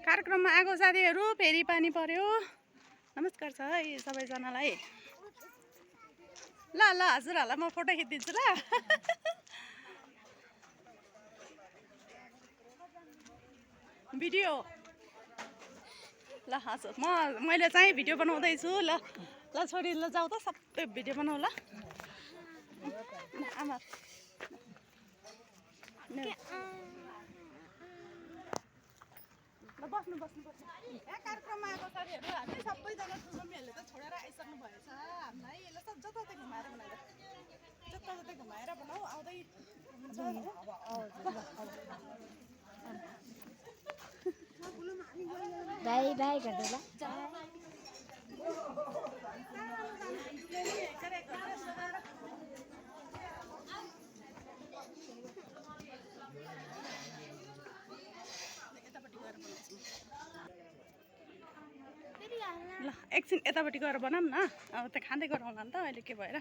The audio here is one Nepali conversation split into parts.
कार्यक्रममा आएको साथीहरू फेरि पानी पर्यो। नमस्कार छ है सबैजनालाई। ल ल हजुरहरूलाई म फोटो खिचिदिन्छु ल। भिडियो ल हजुर मैले चाहिँ भिडियो बनाउँदैछु ल। ल छोरी ल जाऊ त सबै भिडियो बनाऊ ल। आमा ल बस्नु बस्नु बस्नु। यहाँ कार्यक्रममा आएको साथीहरू हामी सबैजना ठुल्मम्मीहरूले त छोडेर आइसक्नु भएछ हामीलाई। यसलाई जताततै घुमाएर बनाएर जताततै घुमाएर बनाऊ आउँदै बाई बाई गर्दै ल। ल एकछिन यतापट्टि गएर बनाऊँ न। अब त खाँदै गरौँला नि त अहिले के भएर।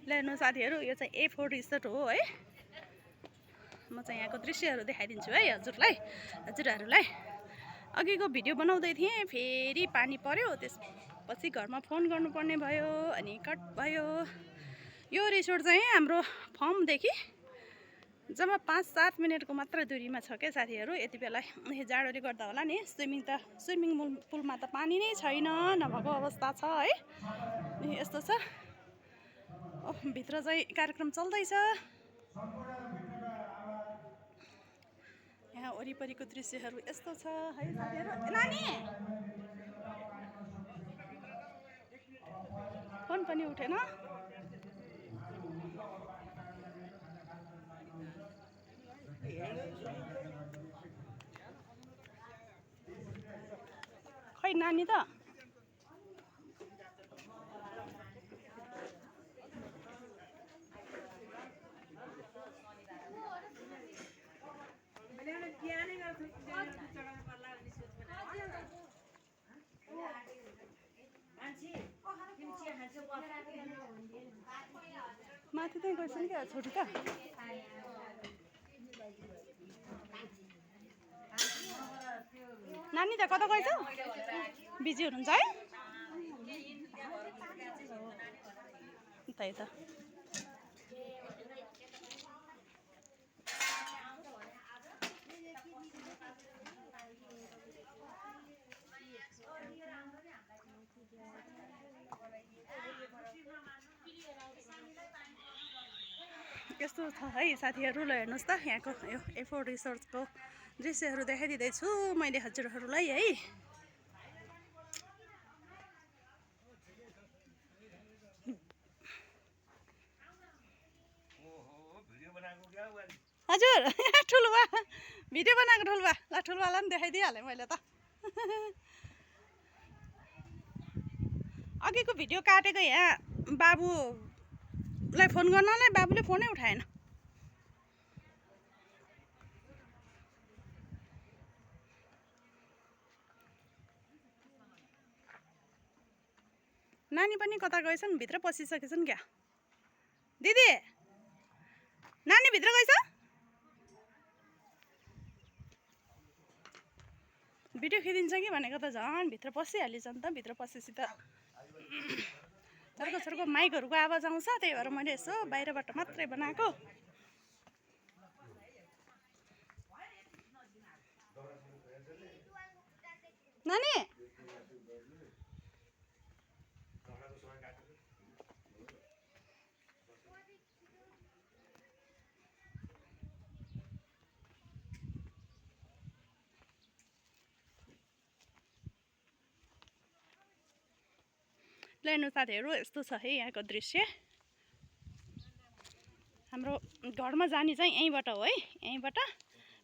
ल हेर्नु साथीहरू यो चाहिँ A4 रिसोर्ट हो है। म चाहिँ यहाँको दृश्यहरू देखाइदिन्छु है हजुरहरूलाई। अघिको भिडियो बनाउँदै थिएँ फेरि पानी पर्यो। त्यसपछि घरमा फोन गर्नुपर्ने भयो अनि कट भयो। यो रिसोर्ट चाहिँ हाम्रो फर्मदेखि जब 5-7 मिनटको मात्र दूरीमा छ क्या साथीहरू। यति बेला जाडोले गर्दा होला नि स्विमिङ पुलमा त पानी नै छैन, नभएको अवस्था छ है। यस्तो छ। भित्र चाहिँ कार्यक्रम चल्दैछ। यहाँ वरिपरिको दृश्यहरू यस्तो छ है साथीहरू। नानी फोन पनि उठेन। खै नानी त माथि चाहिँ गइसक्यो क्या छोरी त। नानी त कता गएछ? बिजी हुनुहुन्छ है? त्यही त। यस्तो छ है साथीहरू। ल हेर्नुहोस् त यहाँको यो A4 रिसोर्टको दृश्यहरू देखाइदिँदैछु मैले हजुरहरूलाई है। हजुर ठुलबा भिडियो बनाएको ठुलबा। ल ठुलबालाई पनि देखाइदिइहालेँ मैले त। अघिको भिडियो काटेको यहाँ बाबुलाई फोन गर्नलाई बाबुले फोनै उठाएन। नानी पनि कता गएछन्? भित्र पसिसकेछन् क्या। दिदी नानी भित्र गएछ? भिडियो खिचिदिन्छ कि भनेको त झन् भित्र पसिहालिन्छ नि त। भित्र पसेपछि त छर्को माइकहरूको आवाज आउँछ। त्यही भएर मैले यसो बाहिरबाट मात्रै बनाएको। नानी ल हेर्नु साथीहरू यस्तो छ है यहाँको दृश्य। हाम्रो घरमा जाने चाहिँ यहीँबाट हो है। यहीँबाट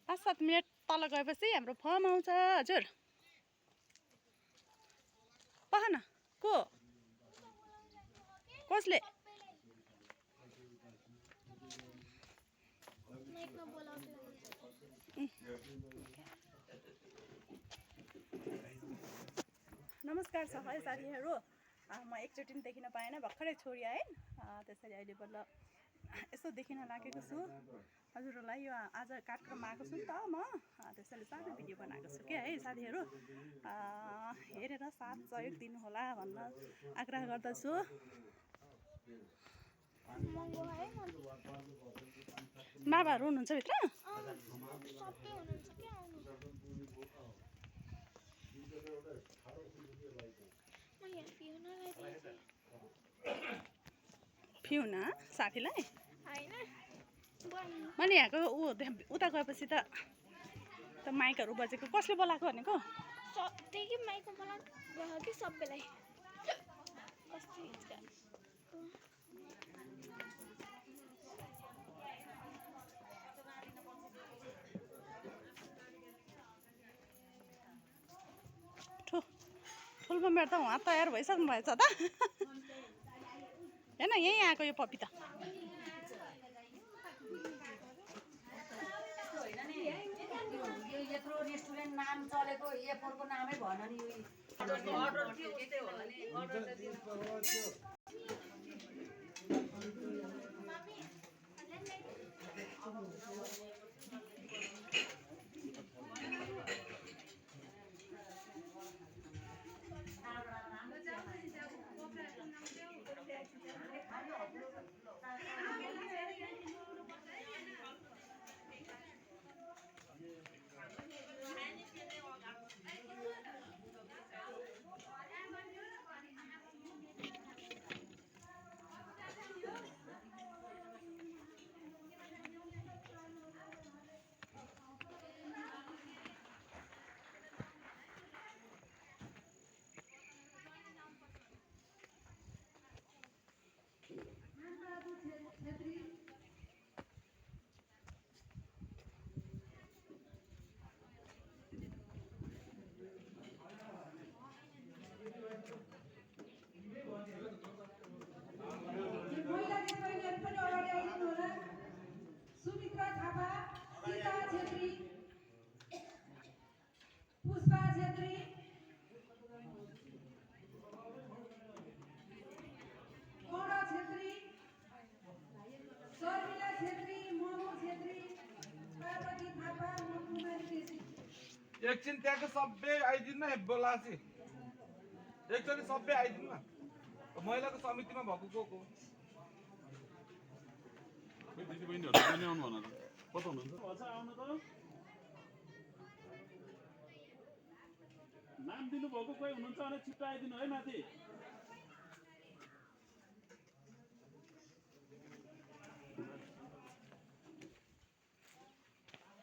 5-7 मिनट तल गएपछि हाम्रो फर्म आउँछ। हजुर पहन कसले? नमस्कार छ है साथीहरू। म एकचोटि देखिन पाएन, भर्खरै छोरी आएँ। त्यसरी अहिले बल्ल यसो देखिन लागेको छु हजुरहरूलाई। यो आज कार्यक्रममा आएको छु नि त म। त्यसरी उद्देश्यले सानो भिडियो बनाएको छु क्या है साथीहरू। हेरेर साथ सहयोग दिनुहोला भन्न आग्रह गर्दछु। बाबाहरू हुनुहुन्छ भित्र? फिउना साथीलाई मैले यहाँको उता गएपछि त माइकहरू बजेको कसले बोलाएको भनेको? त्यही माइकमा बोलाएको कि सबैलाई ठुलो मेरो त उहाँ तयार भइसक्नु भएछ त हेर्न यहीँ आएको यो पपी त। रेस्टुरेन्ट नाम चलेको एयरपोर्टको नामै भएन नि एकछिन त्यहाँको सबै आइदिनु न बोलासी एकचोटि सबै आइदिनु न महिलाको समितिमा भएको को दिदीबहिनीहरू पनि आउनु भन त कता हुनुहुन्छ आउनु त नाम दिनुभएको कोही हुनुहुन्छ भने छिट्टो आइदिनु है माथि।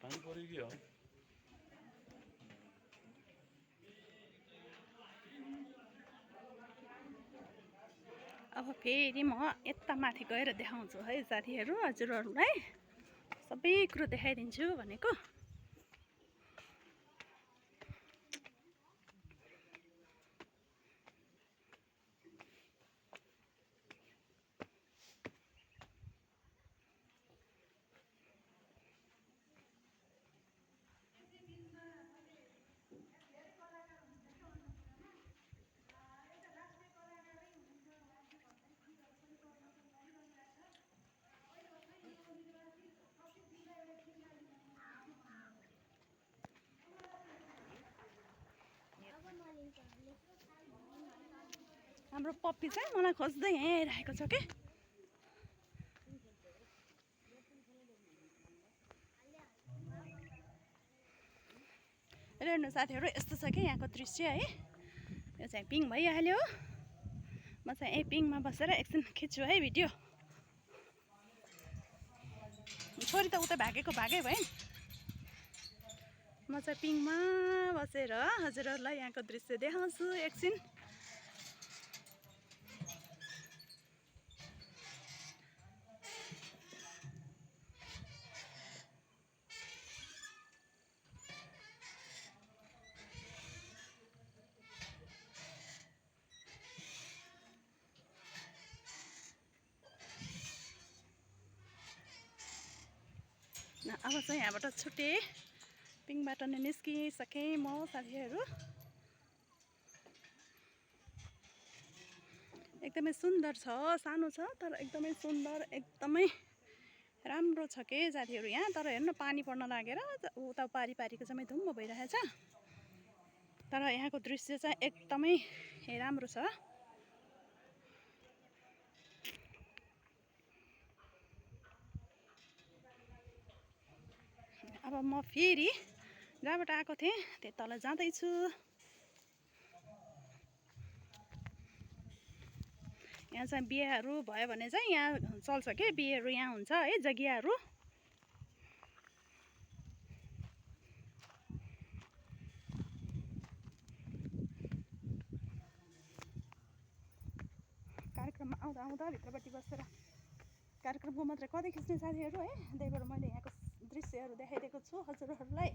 पानी पऱ्यो कि हो अब फेरि म यता माथि गएर देखाउँछु है साथीहरू हजुरहरूलाई सबै कुरो देखाइदिन्छु भनेको। हाम्रो पप्पी चाहिँ मलाई खोज्दै यहीँ आइरहेको छ कि हेर्नु साथीहरू यस्तो छ कि यहाँको दृश्य है। यो चाहिँ पिङ भइहाल्यो। म चाहिँ यही पिङमा बसेर एकछिन खिच्छु है भिडियो। छोरी त उता भागेको भागै भयो। म चाहिँ पिङमा बसेर हजुरहरूलाई यहाँको दृश्य देखाउँछु एकछिन। अब चाहिँ यहाँबाट छुटेँ पिङबाट नै निस्किसकेँ म साथीहरू। एकदमै सुन्दर छ, सानो छ तर एकदमै सुन्दर, एकदमै राम्रो छ के जातिहरू यहाँ, तर हेर्नु पानी पर्न लागेर उता पारिको चाहिँ धुम्म भइरहेछ। तर यहाँको दृश्य चाहिँ एकदमै राम्रो छ। अब म फेरि जहाँबाट आएको थिएँ त्यो तल जाँदैछु। यहाँ चाहिँ बिहेहरू भयो भने चाहिँ यहाँ चल्छ के, बिहेहरू यहाँ हुन्छ है, जगियाहरू। कार्यक्रममा आउँदा आउँदा भित्रपट्टि बसेर कार्यक्रमको मात्रै कतै खिच्ने साथीहरू है, त्यही भएर मैले यहाँको दृश्यहरू देखाइदिएको छु हजुरहरूलाई।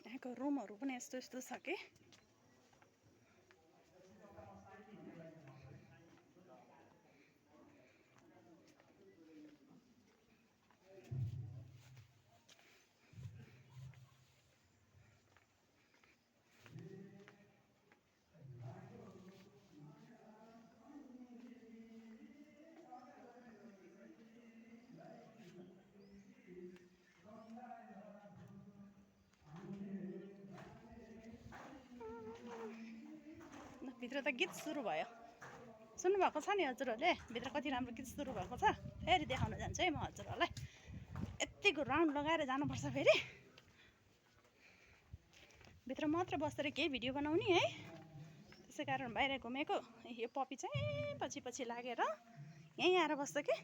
यहाँको रुमहरू पनि यस्तो यस्तो छ कि भित्र त गीत सुरु भयो। सुन्नुभएको छ नि हजुरहरूले, भित्र कति राम्रो गीत सुरु भएको छ। फेरि देखाउन जान्छु है म हजुरहरूलाई। यत्तिको राउन्ड लगाएर जानुपर्छ फेरि। भित्र मात्र बसेर केही भिडियो बनाउने है, त्यसै कारण बाहिर घुमेको। यो पपी चाहिँ पछि पछि लागेर यहीँ आएर बस्छ कि।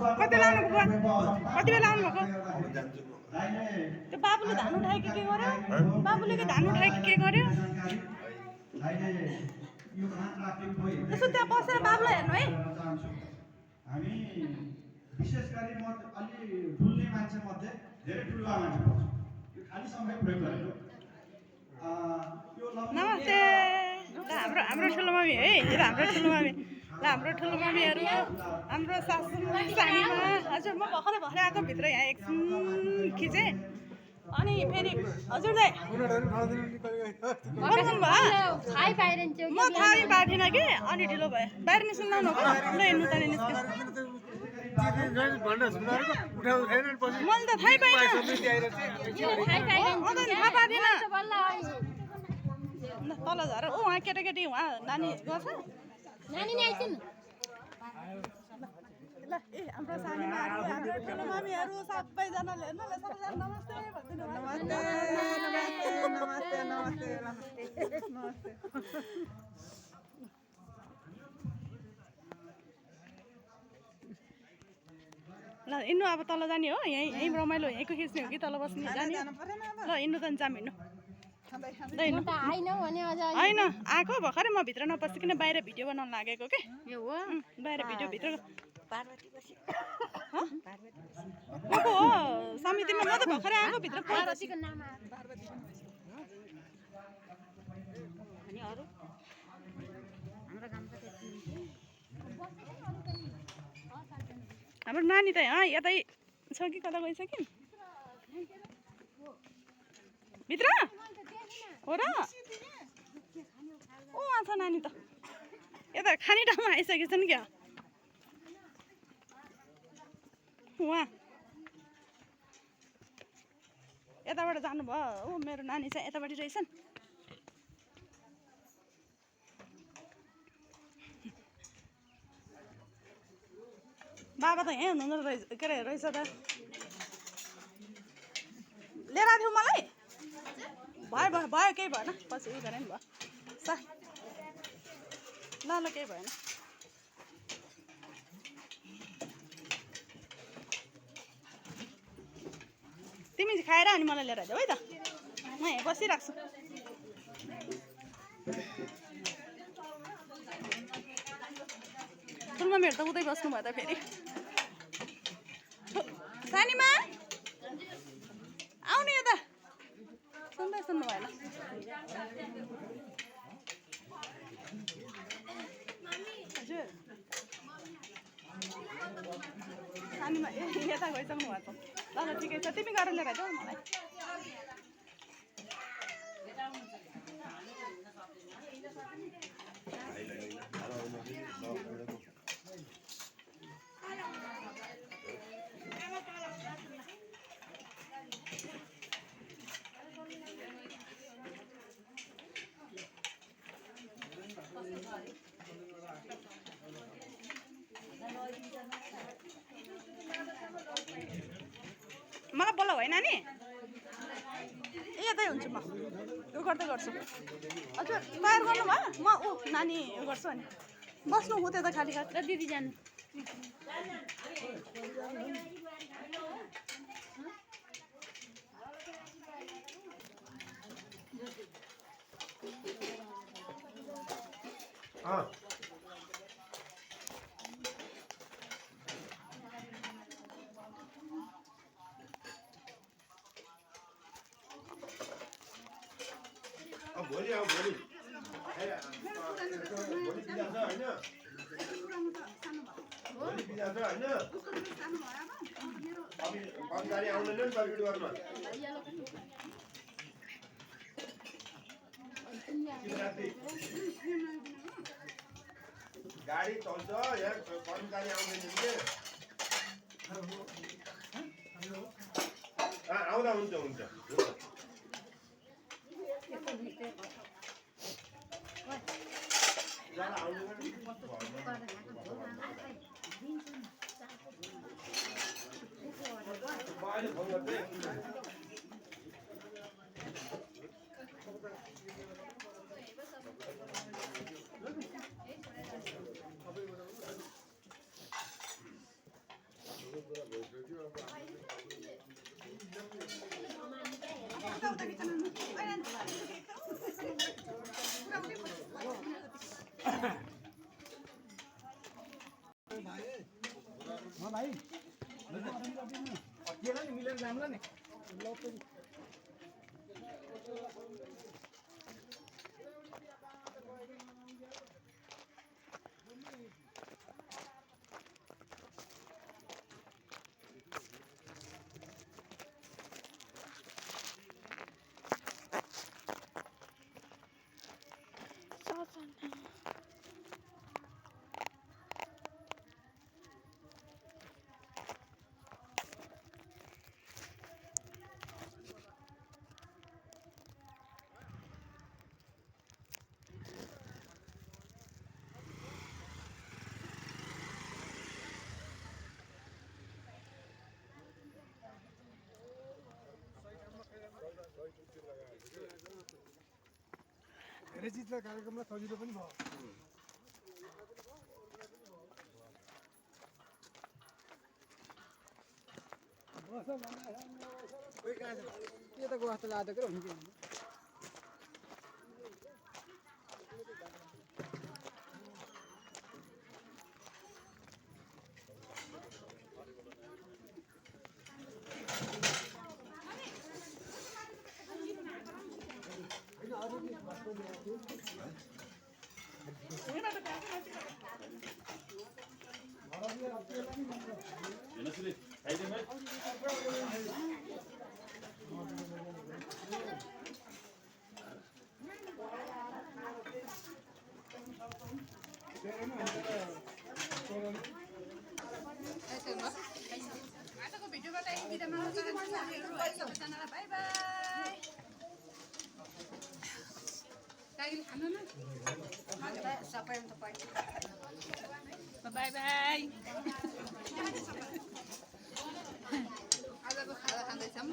कति बेला आउनुभएको? त्यो बाबुले धान उठायो कि के गर्यो? बाबुले के धान उठायो कि के गर्यो? यसो त्यहाँ बसेर बाबुलाई हेर्नु है। हामी विशेष गरी म अलि ठुल्ने मान्छे मध्ये धेरै ठुलो मान्छे पर्छु यो खाली समय प्रयोग गरेको नमस्ते। ल हाम्रो ठुलो मम्मी है, यो हाम्रो ठुलो मम्मी। ल हाम्रो ठुलो मम्मीहरू, हाम्रो सासू सानीमा। हजुर म भर्खरै आएको भित्र यहाँ एकछिन खिचेँ अनि फेरि हजुरलाई थाहै पाएन त्यो म थाहै पाएन कि अनि ढिलो भयो। बाहिर निस्किनु न ल हिँड्नु त निस्किनु। मैले त थाहै पाइनँ, थाहा पाएन। तल झर उहाँ केटाकेटी उहाँ नानी गर्छ नानी नि आइछन् ल। ए हाम्रो सानीमाहरू, हाम्रो ठुलो मम्मीहरू सबैजनाले हेर्नु ल, सबैजना नमस्ते भनिदिनु। ल हिँड्नु अब तल जाने हो। यहीँ रमाइलो, यहीँको खिच्ने हो कि तल बस्ने जाने? ल हिँड्नु त जाम हिँड्नु। होइन आएको भर्खरै म भित्र नपसिकन बाहिर भिडियो बनाउनु लागेको के। बाहिर भिडियो भित्र को हो समितिमा? म त भर्खरै आएको भित्र। हाम्रो नानी त यतै छ कि कता गइसक्यो भित्र हो र? उहाँ छ नानी त, यता खाने ठाउँमा आइसकेछन् क्या उहाँ। यताबाट जानुभयो। ऊ मेरो नानी चाहिँ यतापट्टि रहेछन्। बाबा त यहीँ हुनुहुँदो रहेछ के अरे रहेछ त। लिएर आएको थियो मलाई भयो केही भएन। पछि उयो गरे नि भयो सा। ल केही भएन। तिमी खाएर अनि मलाई लिएर आइदेऊ है त, म यहीँ बसिरहेको छु। ठुल्मम्मीहरू त उतै बस्नु भयो त फेरि। सानीमा आउने यता, सुन्नु भएन। हजुर सानीमा यता गइसक्नु भएको। ल ठिकै छ, तिमी गरेर लिएर आइदेऊ मलाई। मलाई बोला होइन नि, यतै हुन्छु म, यो गर्दै गर्छु। हजुर तयार गर्नु भयो? म नानी यो गर्छु अनि बस्नु हो त्यता खाली खाली। र दिदी जानु भोलि आऊ भोलि भोलि बिदा छ होइन कर्मचारी आउँदैन नि सर्किट गर्न। गाडी चल्छ यहाँ कर्मचारी आउँदैन के। आउँदा हुन्छ हुन्छ। धेरै चिजलाई कार्यक्रमलाई सजिलो पनि भयो यो त गस्तो लादेको हुन्छ हेर्नुहोस् खाइदिउँ है आजको भिडियोबाट यही बिदामा चाहन्छु साथीहरू है सबैजनालाई बाई बाई कागिल खानु न सबै त बाई बाई आजको खाजा खाँदैछौँ